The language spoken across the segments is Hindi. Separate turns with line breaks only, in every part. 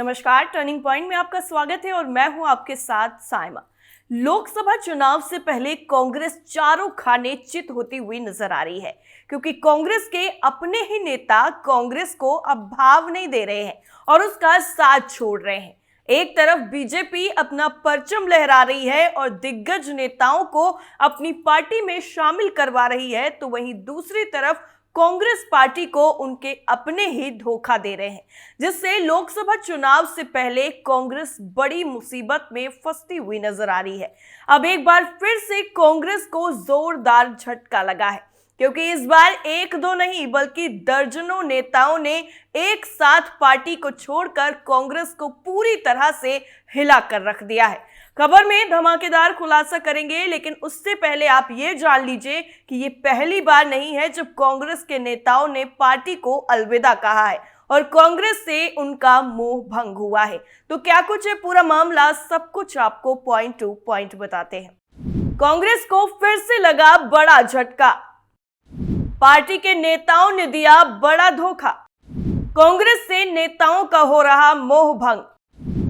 नमस्कार, टर्निंग पॉइंट में आपका स्वागत है और मैं हूं आपके साथ साइमा। लोकसभा चुनाव से पहले कांग्रेस चारों खाने चित होती हुई नजर आ रही है, क्योंकि कांग्रेस के अपने ही नेता कांग्रेस को अब भाव नहीं दे रहे हैं और उसका साथ छोड़ रहे हैं। एक तरफ बीजेपी अपना परचम लहरा रही है और दिग्गज नेताओं को अपनी पार्टी में शामिल करवा रही है, तो वहीं दूसरी तरफ कांग्रेस पार्टी को उनके अपने ही धोखा दे रहे हैं, जिससे लोकसभा चुनाव से पहले कांग्रेस बड़ी मुसीबत में फंसती हुई नजर आ रही है। अब एक बार फिर से कांग्रेस को जोरदार झटका लगा है, क्योंकि इस बार एक दो नहीं बल्कि दर्जनों नेताओं ने एक साथ पार्टी को छोड़कर कांग्रेस को पूरी तरह से हिला कर रख दिया है। खबर में धमाकेदार खुलासा करेंगे, लेकिन उससे पहले आप ये जान लीजिए कि ये पहली बार नहीं है जब कांग्रेस के नेताओं ने पार्टी को अलविदा कहा है और कांग्रेस से उनका मोह भंग हुआ है। तो क्या कुछ है पूरा मामला, सब कुछ आपको पॉइंट टू पॉइंट बताते हैं। कांग्रेस को फिर से लगा बड़ा झटका, पार्टी के नेताओं ने दिया बड़ा धोखा। कांग्रेस से नेताओं का हो रहा मोह भंग,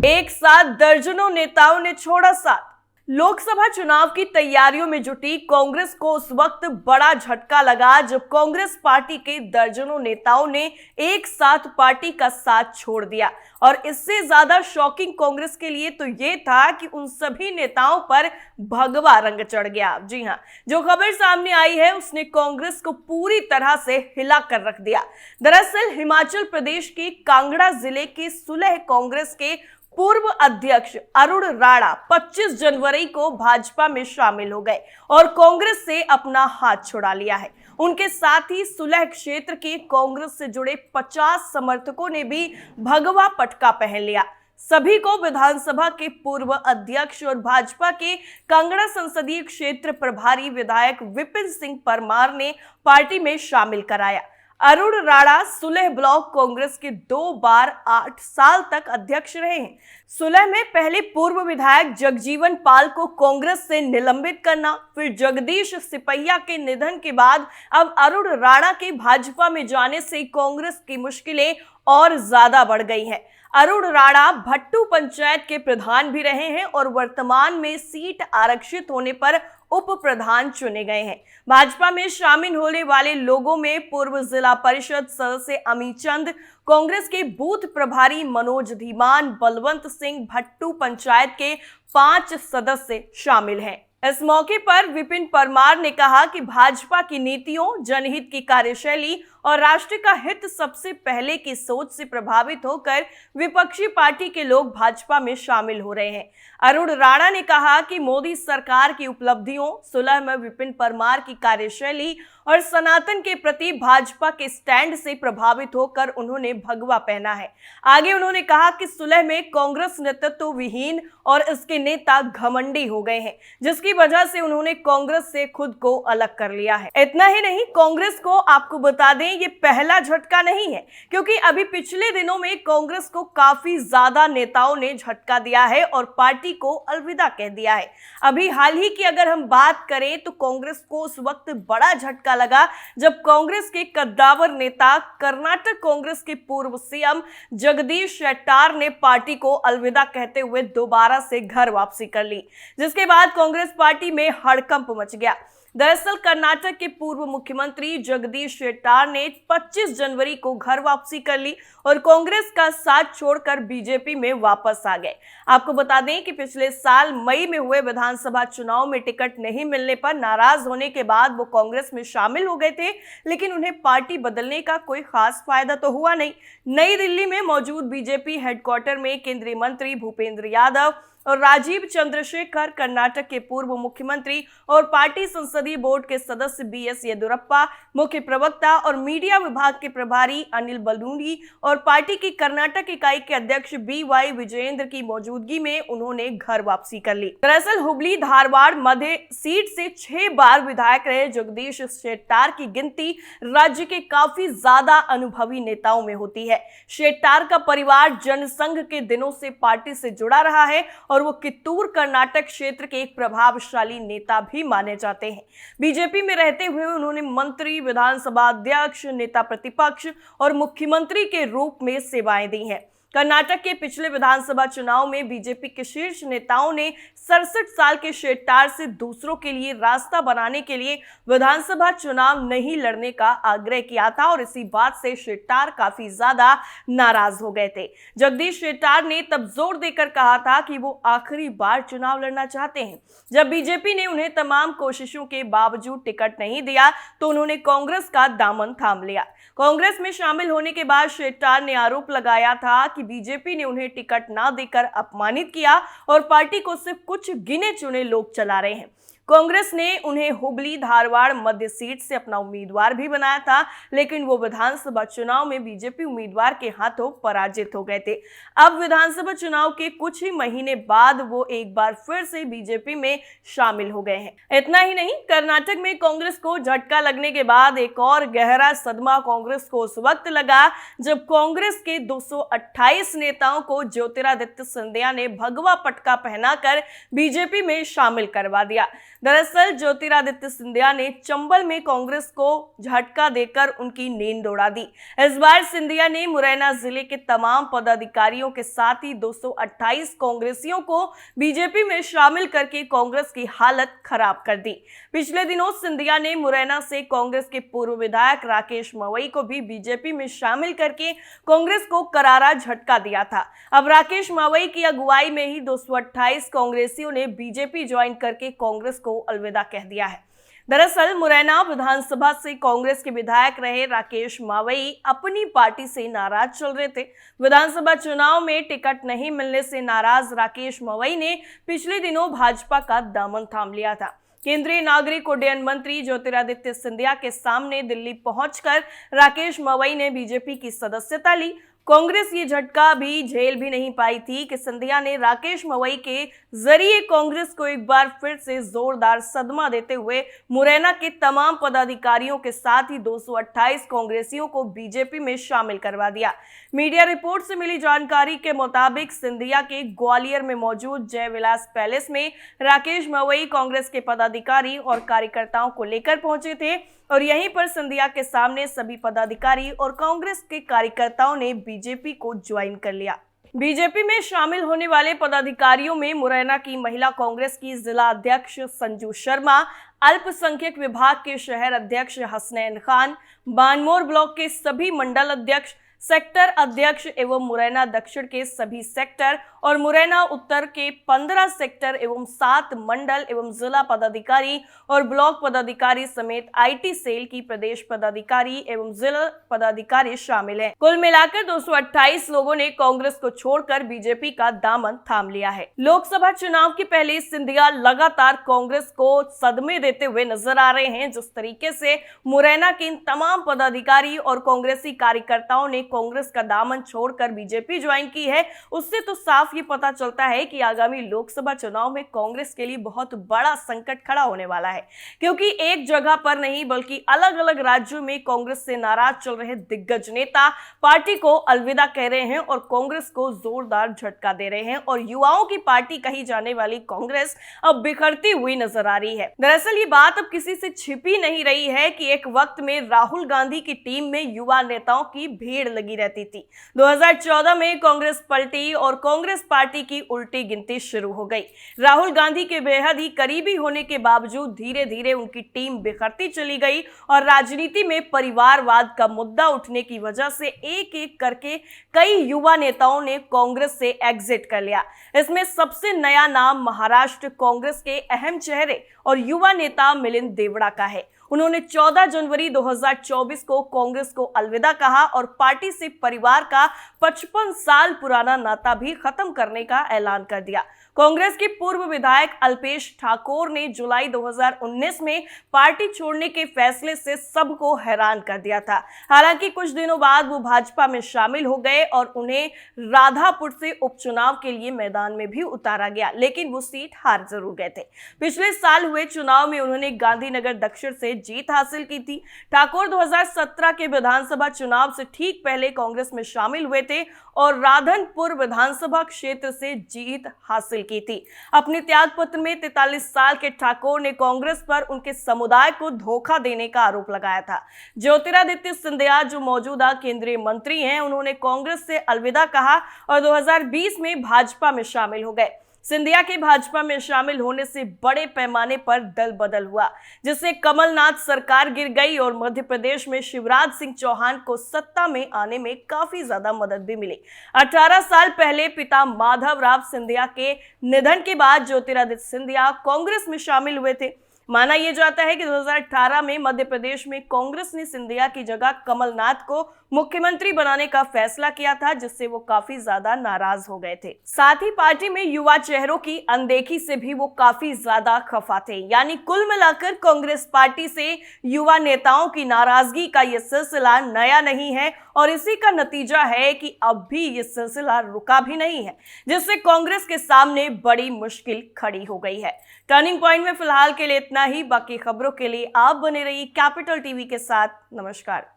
एक साथ दर्जनों नेताओं ने छोड़ा साथ। लोकसभा चुनाव की तैयारियों में जुटी कांग्रेस को उस वक्त बड़ा झटका लगा जब कांग्रेस पार्टी के दर्जनों नेताओं ने एक साथ पार्टी का साथ छोड़ दिया। और इससे ज्यादा शॉकिंग कांग्रेस के लिए तो ये था कि उन सभी नेताओं पर भगवा रंग चढ़ गया। जी हां, जो खबर सामने आई है उसने कांग्रेस को पूरी तरह से हिला कर रख दिया। दरअसल हिमाचल प्रदेश के कांगड़ा जिले के सुलह कांग्रेस के पूर्व अध्यक्ष अरुण राणा 25 जनवरी को भाजपा में शामिल हो गए और कांग्रेस से अपना हाथ छुड़ा लिया है। उनके साथ ही सुलह क्षेत्र के कांग्रेस से जुड़े 50 समर्थकों ने भी भगवा पटका पहन लिया। सभी को विधानसभा के पूर्व अध्यक्ष और भाजपा के कांगड़ा संसदीय क्षेत्र प्रभारी विधायक विपिन सिंह परमार ने पार्टी में शामिल कराया। अरुण राणा सुलह ब्लॉक कांग्रेस के 2 बार 8 साल तक अध्यक्ष रहे हैं। सुलह में पहले पूर्व विधायक जगजीवन पाल को कांग्रेस से निलंबित करना, फिर जगदीश सिपैया के निधन के बाद अब अरुण राणा के भाजपा में जाने से कांग्रेस की मुश्किलें और ज्यादा बढ़ गई हैं। अरुण राणा भट्टू पंचायत के प्रधान भी रहे हैं और वर्तमान में सीट आरक्षित होने पर उप प्रधान चुने गए हैं। भाजपा में शामिल होने वाले लोगों में पूर्व जिला परिषद सदस्य अमित चंद, कांग्रेस के बूथ प्रभारी मनोज धीमान, बलवंत सिंह, भट्टू पंचायत के 5 सदस्य शामिल हैं। इस मौके पर विपिन परमार ने कहा कि भाजपा की नीतियों, जनहित की कार्यशैली और राष्ट्र का हित सबसे पहले की सोच से प्रभावित होकर विपक्षी पार्टी के लोग भाजपा में शामिल हो रहे हैं। अरुण राणा ने कहा कि मोदी सरकार की उपलब्धियों, सुलह में विपिन परमार की कार्यशैली और सनातन के प्रति भाजपा के स्टैंड से प्रभावित होकर उन्होंने भगवा पहना है। आगे उन्होंने कहा कि सुलह में कांग्रेस नेतृत्व विहीन और इसके नेता घमंडी हो गए हैं, जिसकी वजह से उन्होंने कांग्रेस से खुद को अलग कर लिया है। इतना ही नहीं, कांग्रेस को आपको बता दें ये पहला झटका नहीं है, क्योंकि अभी पिछले दिनों में कांग्रेस को काफी ज्यादा नेताओं ने झटका दिया है और पार्टी को अलविदा कह दिया है। अभी हाल ही की अगर हम बात करें तो कांग्रेस को उस वक्त बड़ा झटका लगा जब कांग्रेस के कद्दावर नेता, कर्नाटक कांग्रेस के पूर्व सीएम जगदीश शेट्टार ने पार्टी को अलविदा कहते हुए दोबारा से घर वापसी कर ली, जिसके बाद कांग्रेस पार्टी में हड़कंप मच गया। दरअसल कर्नाटक के पूर्व मुख्यमंत्री जगदीश शेट्टार ने 25 जनवरी को घर वापसी कर ली और कांग्रेस का साथ छोड़कर बीजेपी में वापस आ गए। आपको बता दें कि पिछले साल मई में हुए विधानसभा चुनाव में टिकट नहीं मिलने पर नाराज होने के बाद वो कांग्रेस में शामिल हो गए थे, लेकिन उन्हें पार्टी बदलने का कोई खास फायदा तो हुआ नहीं। नई दिल्ली में मौजूद बीजेपी हेडक्वार्टर में केंद्रीय मंत्री भूपेंद्र यादव और राजीव चंद्रशेखर, कर्नाटक के पूर्व मुख्यमंत्री और पार्टी संसदीय बोर्ड के सदस्य बीएस येदियुरप्पा, मुख्य प्रवक्ता और मीडिया विभाग के प्रभारी अनिल बलूनी और पार्टी की कर्नाटक इकाई के अध्यक्ष बीवाई विजयेंद्र की मौजूदगी में उन्होंने घर वापसी कर ली। दरअसल हुबली धारवाड़ मध्य सीट से 6 बार विधायक रहे जगदीश शेट्टार की गिनती राज्य के काफी ज्यादा अनुभवी नेताओं में होती है। शेट्टार का परिवार जनसंघ के दिनों से पार्टी से जुड़ा रहा है और वो कित्तूर कर्नाटक क्षेत्र के एक प्रभावशाली नेता भी माने जाते हैं। बीजेपी में रहते हुए उन्होंने मंत्री, विधानसभा अध्यक्ष, नेता प्रतिपक्ष और मुख्यमंत्री के रूप में सेवाएं दी हैं। कर्नाटक के पिछले विधानसभा चुनाव में बीजेपी के शीर्ष नेताओं ने 67 साल के शेट्टार से दूसरों के लिए रास्ता बनाने के लिए विधानसभा चुनाव नहीं लड़ने का आग्रह किया था और इसी बात से शेट्टार काफी ज्यादा नाराज हो गए थे। जगदीश शेट्टार ने तब जोर देकर कहा था कि वो आखिरी बार चुनाव लड़ना चाहते हैं। जब बीजेपी ने उन्हें तमाम कोशिशों के बावजूद टिकट नहीं दिया तो उन्होंने कांग्रेस का दामन थाम लिया। कांग्रेस में शामिल होने के बाद शेट्टार ने आरोप लगाया था कि बीजेपी ने उन्हें टिकट ना देकर अपमानित किया और पार्टी को सिर्फ कुछ गिने चुने लोग चला रहे हैं। कांग्रेस ने उन्हें हुबली धारवाड़ मध्य सीट से अपना उम्मीदवार भी बनाया था, लेकिन वो विधानसभा चुनाव में बीजेपी उम्मीदवार के हाथों पराजित हो गए थे। अब विधानसभा चुनाव के कुछ ही महीने बाद वो एक बार फिर से बीजेपी में शामिल हो गए हैं। इतना ही नहीं, कर्नाटक में कांग्रेस को झटका लगने के बाद एक और गहरा सदमा कांग्रेस को उस वक्त लगा जब कांग्रेस के 228 नेताओं को ज्योतिरादित्य सिंधिया ने भगवा पटका पहनाकर बीजेपी में शामिल करवा दिया। दरअसल ज्योतिरादित्य सिंधिया ने चंबल में कांग्रेस को झटका देकर उनकी नींद उड़ा दी। इस बार सिंधिया ने मुरैना जिले के तमाम पदाधिकारियों के साथ ही 228 कांग्रेसियों को बीजेपी में शामिल करके कांग्रेस की हालत खराब कर दी। पिछले दिनों सिंधिया ने मुरैना से कांग्रेस के पूर्व विधायक राकेश मवई को भी बीजेपी में शामिल करके कांग्रेस को करारा झटका दिया था। अब राकेश मवई की अगुवाई में ही 228 कांग्रेसियों ने बीजेपी ज्वाइन करके कांग्रेस को अलविदा कह दिया है। दरअसल मुरैना विधानसभा से कांग्रेस के विधायक रहे राकेश मवई अपनी पार्टी से नाराज चल रहे थे। विधानसभा चुनाव में टिकट नहीं मिलने से नाराज राकेश मवई ने पिछले दिनों भाजपा का दामन थाम लिया था। केंद्रीय नागरिक उड्डयन मंत्री ज्योतिरादित्य सिंधिया के सामने दिल्ली पहुंचकर राकेश मवई ने बीजेपी की सदस्यता ली। कांग्रेस ये झटका भी झेल भी नहीं पाई थी कि सिंधिया ने राकेश मवई के जरिए कांग्रेस को एक बार फिर से जोरदार सदमा देते हुए मुरैना के तमाम पदाधिकारियों के साथ ही 228 कांग्रेसियों को बीजेपी में शामिल करवा दिया। मीडिया रिपोर्ट से मिली जानकारी के मुताबिक सिंधिया के ग्वालियर में मौजूद जय विलास पैलेस में राकेश मवई कांग्रेस के पदाधिकारी और कार्यकर्ताओं को लेकर पहुंचे थे और यहीं पर सिंधिया के सामने सभी पदाधिकारी और कांग्रेस के कार्यकर्ताओं ने बीजेपी को ज्वाइन कर लिया। बीजेपी में शामिल होने वाले पदाधिकारियों में मुरैना की महिला कांग्रेस की जिला अध्यक्ष संजू शर्मा, अल्पसंख्यक विभाग के शहर अध्यक्ष हसनैन खान, बानमोर ब्लॉक के सभी मंडल अध्यक्ष, सेक्टर अध्यक्ष एवं मुरैना दक्षिण के सभी सेक्टर और मुरैना उत्तर के 15 सेक्टर एवं 7 मंडल एवं जिला पदाधिकारी और ब्लॉक पदाधिकारी समेत आईटी सेल की प्रदेश पदाधिकारी एवं जिला पदाधिकारी शामिल हैं। कुल मिलाकर 228 लोगों ने कांग्रेस को छोड़कर बीजेपी का दामन थाम लिया है। लोकसभा चुनाव के पहले सिंधिया लगातार कांग्रेस को सदमे देते हुए नजर आ रहे हैं। जिस तरीके से मुरैना के इन तमाम पदाधिकारी और कांग्रेसी कार्यकर्ताओं ने कांग्रेस का दामन छोड़कर बीजेपी ज्वाइन की है, उससे तो साफ ये पता चलता है कि आगामी लोकसभा चुनाव में कांग्रेस के लिए बहुत बड़ा संकट खड़ा होने वाला है, क्योंकि एक जगह पर नहीं बल्कि अलग अलग राज्यों में कांग्रेस से नाराज चल रहे दिग्गज नेता पार्टी को अलविदा कह रहे हैं और कांग्रेस को जोरदार झटका दे रहे हैं और युवाओं की पार्टी कही जाने वाली कांग्रेस अब बिखरती हुई नजर आ रही है। दरअसल ये बात अब किसी से छिपी नहीं रही है कि एक वक्त में राहुल गांधी की टीम में युवा नेताओं की भीड़ लगी रहती थी। 2014 में कांग्रेस पलटी और कांग्रेस पार्टी की उल्टी गिनती शुरू हो गई। राहुल गांधी के बेहद ही करीबी होने के बावजूद धीरे धीरे उनकी टीम बिखरती चली गई और राजनीति में परिवारवाद का मुद्दा उठने की वजह से एक एक करके कई युवा नेताओं ने कांग्रेस से एग्जिट कर लिया। इसमें सबसे नया नाम महाराष्ट्र कांग्रेस के अहम चेहरे और युवा नेता मिलिंद देवड़ा का है। उन्होंने 14 जनवरी 2024 को कांग्रेस को अलविदा कहा और पार्टी से परिवार का 55 साल पुराना नाता भी खत्म करने का ऐलान कर दिया। कांग्रेस के पूर्व विधायक अल्पेश ठाकोर ने जुलाई 2019 में पार्टी छोड़ने के फैसले से सबको हैरान कर दिया था। हालांकि कुछ दिनों बाद वो भाजपा में शामिल हो गए और उन्हें राधापुर से उपचुनाव के लिए मैदान में भी उतारा गया, लेकिन वो सीट हार जरूर गए थे। पिछले साल हुए चुनाव में उन्होंने गांधीनगर दक्षिण से जीत हासिल की थी। ठाकुर 2017 के विधानसभा चुनाव से ठीक पहले कांग्रेस में शामिल हुए थे और राधनपुर विधानसभा क्षेत्र से जीत हासिल की थी। अपने त्याग पत्र में 43 साल के ठाकुर ने कांग्रेस पर उनके समुदाय को धोखा देने का आरोप लगाया था। ज्योतिरादित्य सिंधिया जो मौजूदा केंद्रीय मंत्री हैं, उन्होंने कांग्रेस से अलविदा कहा और 2020 में भाजपा में शामिल हो गए। सिंधिया के भाजपा में शामिल होने से बड़े पैमाने पर दल बदल हुआ, जिससे कमलनाथ सरकार गिर गई और मध्य प्रदेश में शिवराज सिंह चौहान को सत्ता में आने में काफी ज्यादा मदद भी मिली। 18 साल पहले पिता माधवराव सिंधिया के निधन के बाद ज्योतिरादित्य सिंधिया कांग्रेस में शामिल हुए थे। माना यह जाता है कि 2018 में मध्य प्रदेश में कांग्रेस ने सिंधिया की जगह कमलनाथ को मुख्यमंत्री बनाने का फैसला किया था, जिससे वो काफी ज्यादा नाराज हो गए थे। साथ ही पार्टी में युवा चेहरों की अनदेखी से भी वो काफी ज्यादा खफा थे। यानी कुल मिलाकर कांग्रेस पार्टी से युवा नेताओं की नाराजगी का यह सिलसिला नया नहीं है और इसी का नतीजा है कि अब भी ये सिलसिला रुका भी नहीं है, जिससे कांग्रेस के सामने बड़ी मुश्किल खड़ी हो गई है। टर्निंग पॉइंट में फिलहाल के लिए इतना ही। बाकी खबरों के लिए आप बने रहिए कैपिटल टीवी के साथ। नमस्कार।